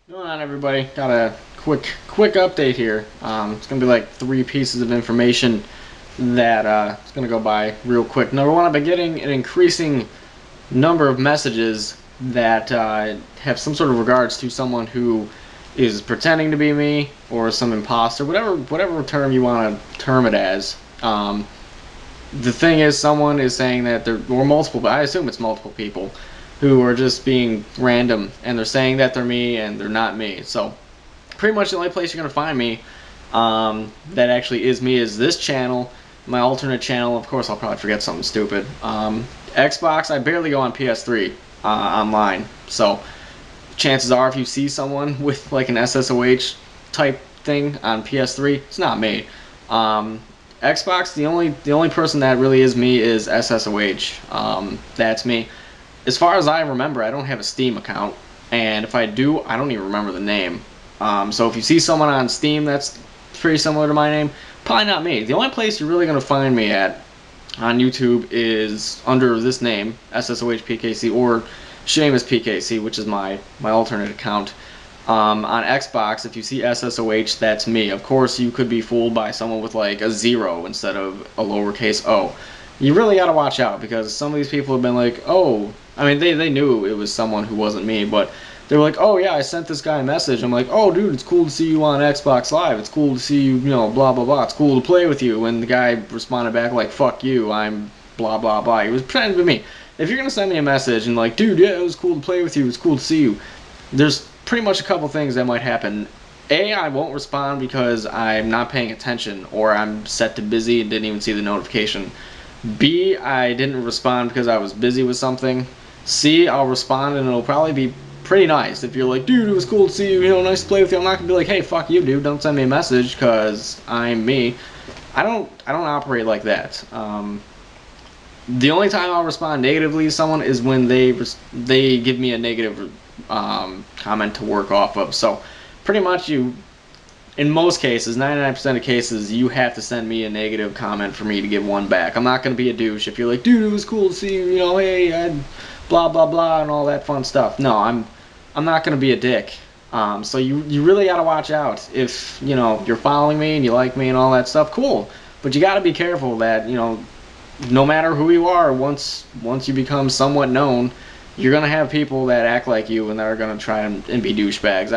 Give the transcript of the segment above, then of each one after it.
What's going on, everybody? Got a quick update here. It's gonna be like 3 pieces of information that it's gonna go by real quick. Number one, I've been getting an increasing number of messages that have some sort of regards to someone who is pretending to be me or some imposter, whatever term you want to term it as. The thing is, someone is saying that there were multiple, but I assume it's multiple people who are just being random, and they're saying that they're me and they're not me. So pretty much the only place you're gonna find me that actually is me is this channel, my alternate channel. Of course, I'll probably forget something stupid. Xbox, I barely go on PS3 online, so chances are if you see someone with like an SSOH type thing on PS3, it's not me. Xbox, the only person that really is me is SSOH. That's me. As far as I remember, I don't have a Steam account, and if I do, I don't even remember the name. So if you see someone on Steam that's pretty similar to my name, probably not me. The only place you're really gonna find me at on YouTube is under this name, SSoHPKC, or Seamus PKC, which is my alternate account. On Xbox, if you see SSOH, that's me. Of course, you could be fooled by someone with like a 0 instead of a lowercase o. You really gotta watch out, because some of these people have been like, oh, I mean, they knew it was someone who wasn't me, but they were like, oh yeah, I sent this guy a message. I'm like, oh dude, it's cool to see you on Xbox Live. It's cool to see you, blah blah blah. It's cool to play with you. And the guy responded back like, fuck you, I'm blah blah blah. He was pretending to be me. If you're gonna send me a message and like, dude, yeah, it was cool to play with you. It's cool to see you. There's pretty much a couple things that might happen. A, I won't respond because I'm not paying attention, or I'm set to busy and didn't even see the notification. B, I didn't respond because I was busy with something. C, I'll respond and it'll probably be pretty nice. If you're like, dude, it was cool to see you, nice to play with you, I'm not gonna be like, hey, fuck you, dude, don't send me a message because I'm me. I don't operate like that. The only time I'll respond negatively to someone is when they give me a negative comment to work off of. So pretty much in most cases, 99% of cases, you have to send me a negative comment for me to give one back. I'm not going to be a douche if you're like, dude, it was cool to see you, hey, I blah blah blah and all that fun stuff. No, I'm not going to be a dick. So you really got to watch out. If you're following me and you like me and all that stuff, cool. But you got to be careful that no matter who you are, once you become somewhat known, you're gonna have people that act like you and that are gonna try and be douchebags.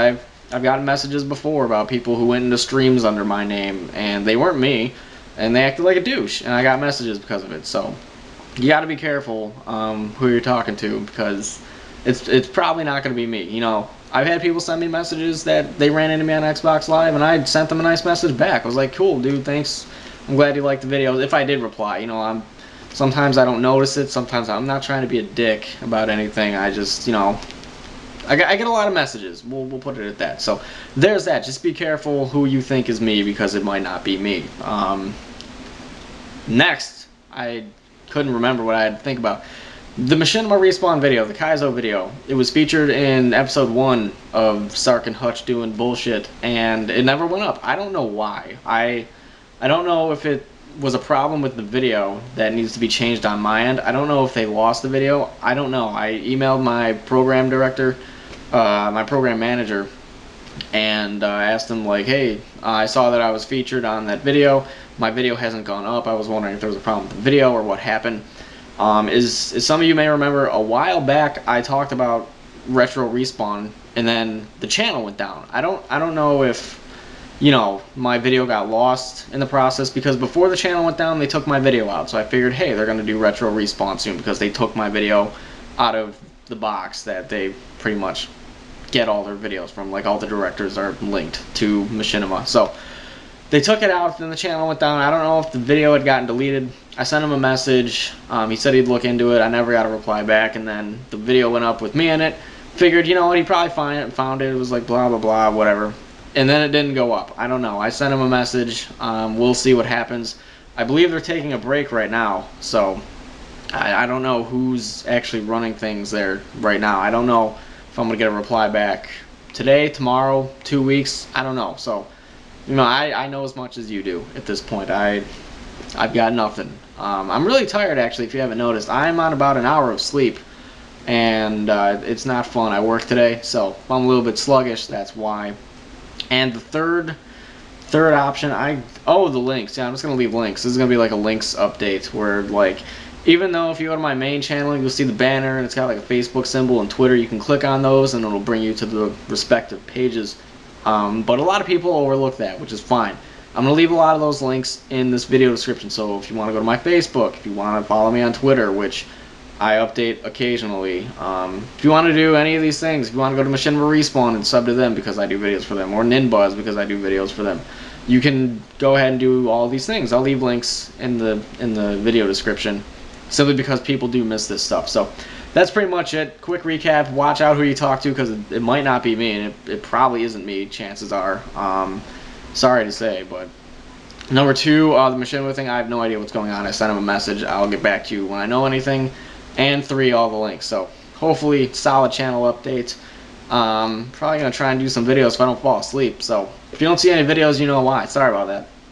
I've gotten messages before about people who went into streams under my name and they weren't me, and they acted like a douche, and I got messages because of it. So you got to be careful who you're talking to, because it's probably not gonna be me. I've had people send me messages that they ran into me on Xbox Live, and I sent them a nice message back. I was like, cool, dude, thanks. I'm glad you liked the video. If I did reply, sometimes I don't notice it. Sometimes I'm not trying to be a dick about anything. I just, I get a lot of messages. We'll put it at that. So there's that. Just be careful who you think is me, because it might not be me. Next, I couldn't remember what I had to think about. The Machinima Respawn video, the Kaizo video, it was featured in episode 1 of Sark and Hutch doing bullshit, and it never went up. I don't know why. I don't know if it was a problem with the video that needs to be changed on my end. I don't know if they lost the video. I don't know. I emailed my program director, my program manager, and asked him like, hey, I saw that I was featured on that video. My video hasn't gone up. I was wondering if there was a problem with the video or what happened. As some of you may remember, a while back I talked about Retro Respawn, and then the channel went down. I don't know if my video got lost in the process, because before the channel went down, they took my video out. So I figured, hey, they're going to do Retro Respawn soon, because they took my video out of the box that they pretty much get all their videos from. Like, all the directors are linked to Machinima. So they took it out, then the channel went down. I don't know if the video had gotten deleted. I sent him a message. He said he'd look into it. I never got a reply back, and then the video went up with me in it. Figured, what, he'd probably found it. It was like blah, blah, blah, whatever. And then it didn't go up. I don't know. I sent him a message. We'll see what happens. I believe they're taking a break right now, so I don't know who's actually running things there right now. I don't know if I'm going to get a reply back today, tomorrow, 2 weeks. I don't know. So, I know as much as you do at this point. I've got nothing. I'm really tired, actually, if you haven't noticed. I'm on about an hour of sleep. and it's not fun. I work today, so I'm a little bit sluggish. That's why. And the third option, the links. Yeah, I'm just gonna leave links. This is gonna be like a links update where, like, even though if you go to my main channel, you'll see the banner and it's got like a Facebook symbol and Twitter. You can click on those and it'll bring you to the respective pages. But a lot of people overlook that, which is fine. I'm going to leave a lot of those links in this video description, so if you want to go to my Facebook, if you want to follow me on Twitter, which I update occasionally, if you want to do any of these things, if you want to go to Machinima Respawn and sub to them because I do videos for them, or Ninbuzz because I do videos for them, you can go ahead and do all these things. I'll leave links in the video description, simply because people do miss this stuff. So that's pretty much it. Quick recap. Watch out who you talk to, because it might not be me, and it probably isn't me, chances are. Sorry to say, but number two, the Machinima thing, I have no idea what's going on. I sent him a message. I'll get back to you when I know anything. And three, all the links. So hopefully solid channel update. Probably going to try and do some videos if I don't fall asleep. So if you don't see any videos, you know why. Sorry about that.